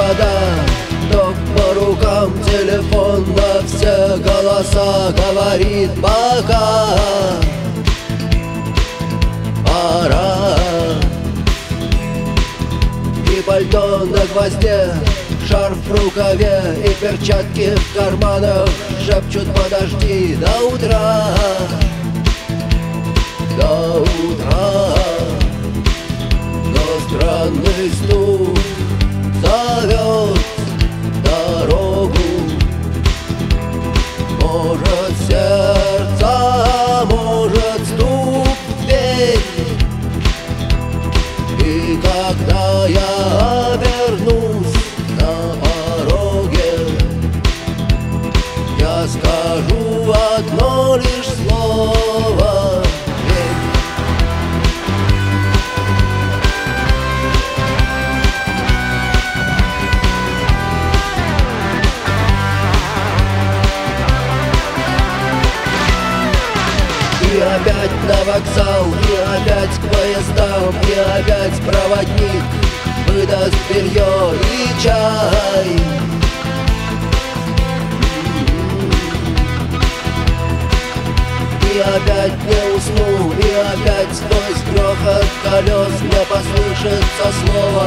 провода, ток по рукам, телефон на все голоса говорит пока. Пора. И пальто на гвозде, шарф в рукаве и перчатки в карманах шепчут: подожди до утра, до утра. Но странный стук зовет дорогу. Может сердце, может стук в дверь. И когда я обернусь на пороге, я скажу одно лишь слово: верь. И опять на вокзал, и опять к поездам, и опять проводник выдаст белье и чай. И опять не усну, и опять сквозь грохот колес мне послышится слово: